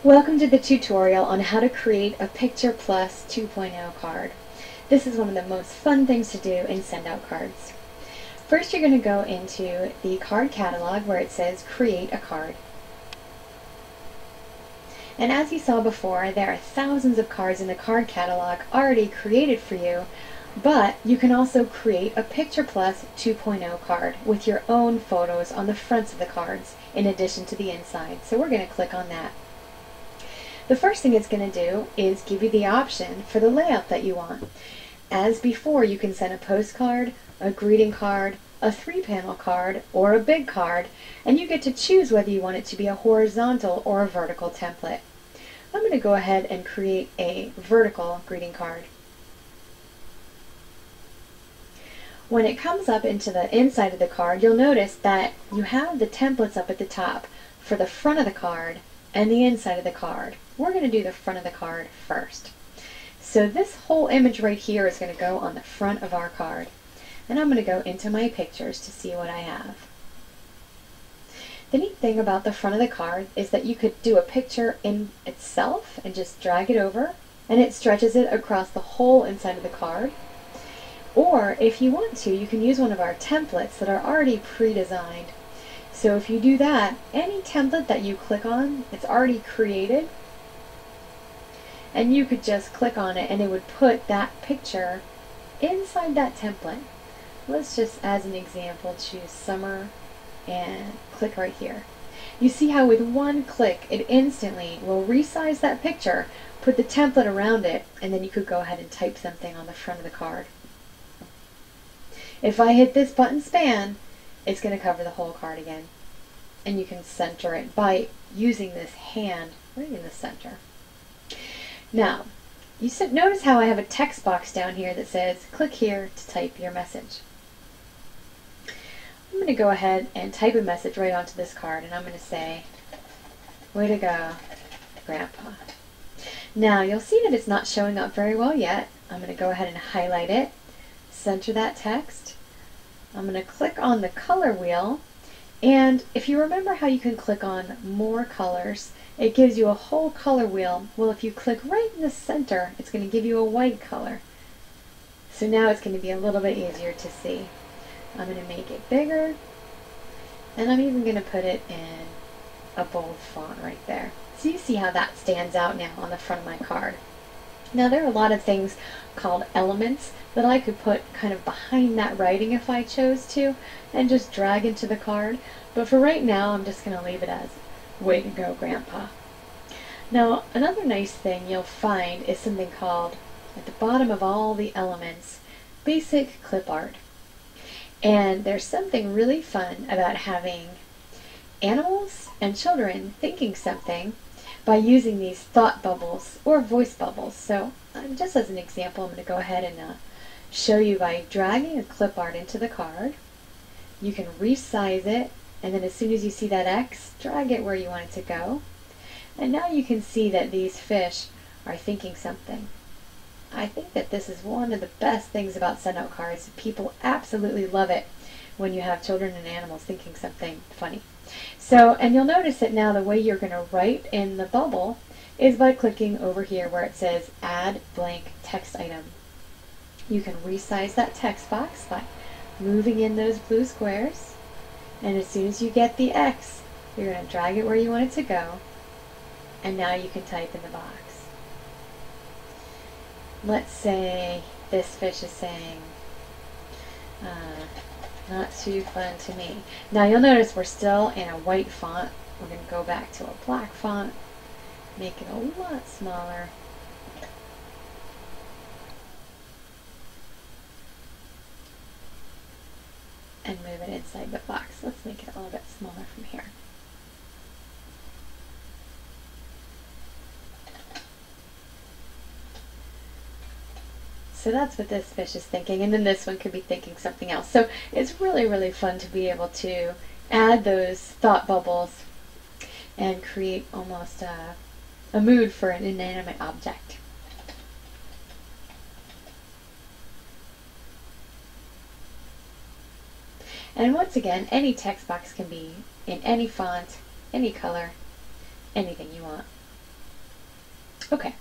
Welcome to the tutorial on how to create a Picture Plus 2.0 card. This is one of the most fun things to do in send-out cards. First, you're going to go into the card catalog where it says Create a Card. And as you saw before, there are thousands of cards in the card catalog already created for you, but you can also create a Picture Plus 2.0 card with your own photos on the fronts of the cards in addition to the inside. So we're going to click on that. The first thing it's going to do is give you the option for the layout that you want. As before, you can send a postcard, a greeting card, a 3-panel card, or a big card, and you get to choose whether you want it to be a horizontal or a vertical template. I'm going to go ahead and create a vertical greeting card. When it comes up into the inside of the card, you'll notice that you have the templates up at the top for the front of the card and the inside of the card. We're going to do the front of the card first. So this whole image right here is going to go on the front of our card. And I'm going to go into my pictures to see what I have. The neat thing about the front of the card is that you could do a picture in itself and just drag it over, and it stretches it across the whole inside of the card. Or if you want to, you can use one of our templates that are already pre-designed. So if you do that, any template that you click on, it's already created, and you could just click on it and it would put that picture inside that template. Let's just, as an example, choose summer and click right here. You see how with one click it instantly will resize that picture, put the template around it, and then you could go ahead and type something on the front of the card. If I hit this button span, it's going to cover the whole card again. And you can center it by using this hand right in the center. Now, notice how I have a text box down here that says, click here to type your message. I'm going to go ahead and type a message right onto this card, and I'm going to say, way to go, Grandpa. Now, you'll see that it's not showing up very well yet. I'm going to go ahead and highlight it, center that text. I'm going to click on the color wheel, and if you remember how you can click on more colors, it gives you a whole color wheel. Well, if you click right in the center, it's going to give you a white color. So now it's going to be a little bit easier to see. I'm going to make it bigger, and I'm even going to put it in a bold font right there. So you see how that stands out now on the front of my card. Now there are a lot of things called elements that I could put kind of behind that writing if I chose to, and just drag into the card. But for right now, I'm just going to leave it as, way to go, Grandpa. Now, another nice thing you'll find is something called, at the bottom of all the elements, basic clip art. And there's something really fun about having animals and children thinking something by using these thought bubbles or voice bubbles. So just as an example, I'm going to go ahead and show you by dragging a clip art into the card. You can resize it, and then as soon as you see that X, drag it where you want it to go. And now you can see that these fish are thinking something. I think that this is one of the best things about send-out cards. People absolutely love it when you have children and animals thinking something funny. So, and you'll notice that now the way you're going to write in the bubble is by clicking over here where it says Add Blank Text Item. You can resize that text box by moving in those blue squares, and as soon as you get the X, you're going to drag it where you want it to go, and now you can type in the box. Let's say this fish is saying, not too fun to me. Now you'll notice we're still in a white font. We're going to go back to a black font, make it a lot smaller. And move it inside the box. Let's make it a little bit smaller from here. So that's what this fish is thinking, and then this one could be thinking something else. So it's really, really fun to be able to add those thought bubbles and create almost a mood for an inanimate object. And once again, any text box can be in any font, any color, anything you want. Okay,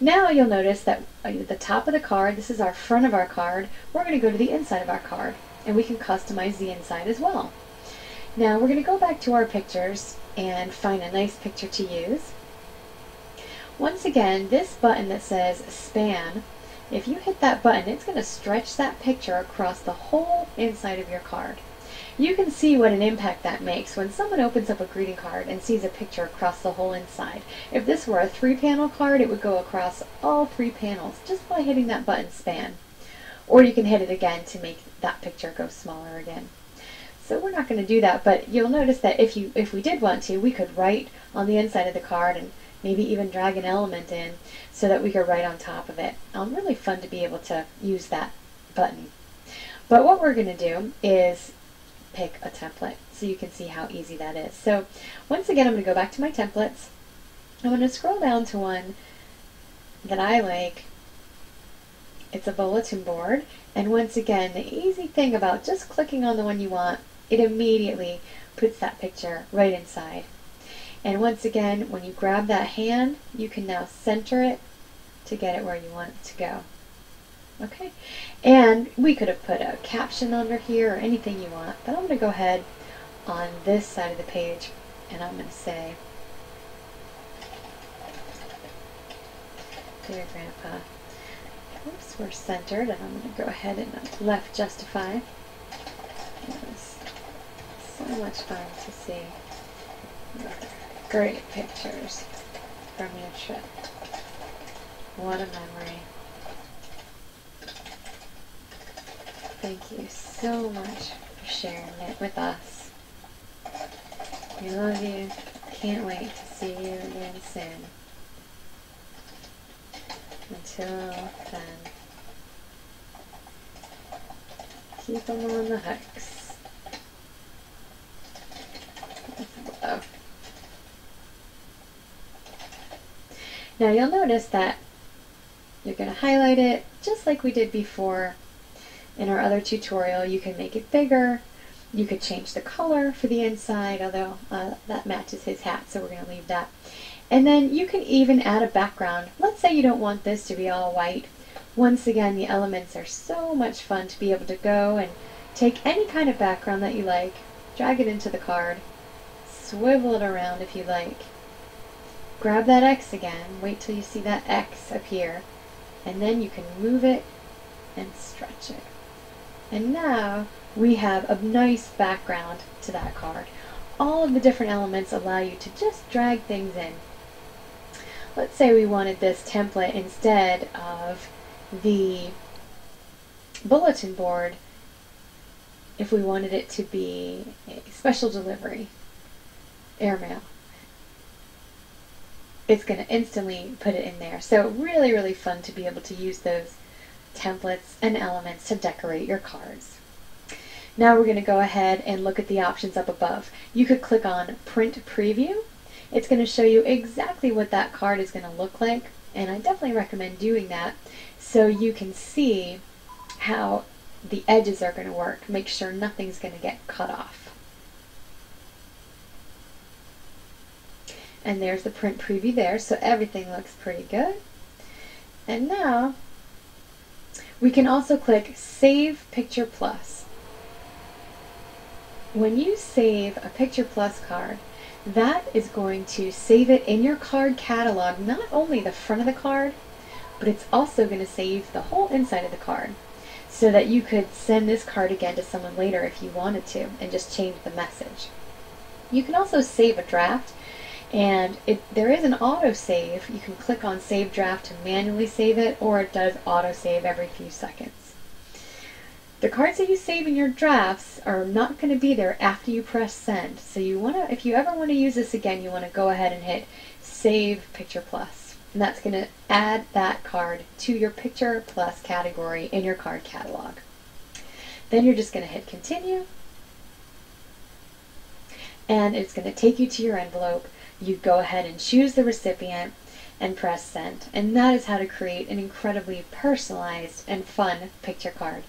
now you'll notice that at the top of the card, this is our front of our card, we're going to go to the inside of our card, and we can customize the inside as well. Now we're going to go back to our pictures and find a nice picture to use. Once again, this button that says span, if you hit that button, it's going to stretch that picture across the whole inside of your card. You can see what an impact that makes when someone opens up a greeting card and sees a picture across the whole inside. If this were a 3-panel card, it would go across all 3 panels just by hitting that button span. Or you can hit it again to make that picture go smaller again. So we're not going to do that, but you'll notice that if we did want to, we could write on the inside of the card and maybe even drag an element in so that we could write on top of it. Really fun to be able to use that button. But what we're going to do is pick a template so you can see how easy that is. So once again, I'm going to go back to my templates. I'm going to scroll down to one that I like. It's a bulletin board, and once again, the easy thing about just clicking on the one you want, it immediately puts that picture right inside. And once again, when you grab that hand, you can now center it to get it where you want it to go. Okay, and we could have put a caption under here or anything you want, but I'm going to go ahead on this side of the page and I'm going to say, "Dear Grandpa." Oops, we're centered, and I'm going to go ahead and left justify. It was so much fun to see great pictures from your trip. What a memory. Thank you so much for sharing it with us. We love you. Can't wait to see you again soon. Until then, keep them on the hooks. Now you'll notice that you're going to highlight it just like we did before in our other tutorial. You can make it bigger. You could change the color for the inside, although that matches his hat, so we're going to leave that. And then you can even add a background. Let's say you don't want this to be all white. Once again, the elements are so much fun to be able to go and take any kind of background that you like, drag it into the card, swivel it around if you like, grab that X again, wait till you see that X appear, and then you can move it and stretch it. And now we have a nice background to that card. All of the different elements allow you to just drag things in. Let's say we wanted this template instead of the bulletin board, if we wanted it to be a special delivery, airmail. It's going to instantly put it in there. So really, really fun to be able to use those templates and elements to decorate your cards. Now we're going to go ahead and look at the options up above. You could click on Print Preview. It's going to show you exactly what that card is going to look like, and I definitely recommend doing that so you can see how the edges are going to work. Make sure nothing's going to get cut off. And there's the print preview there, so everything looks pretty good. And now we can also click Save Picture Plus. When you save a Picture Plus card, that is going to save it in your card catalog, not only the front of the card, but it's also going to save the whole inside of the card, so that you could send this card again to someone later if you wanted to, and just change the message. You can also save a draft, and there is an auto-save. You can click on Save Draft to manually save it, or it does auto-save every few seconds. The cards that you save in your drafts are not going to be there after you press send. So you want to, if you ever want to use this again, you want to go ahead and hit Save Picture Plus. And that's going to add that card to your Picture Plus category in your card catalog. Then you're just going to hit Continue. And it's going to take you to your envelope. You go ahead and choose the recipient and press send. And that is how to create an incredibly personalized and fun picture card.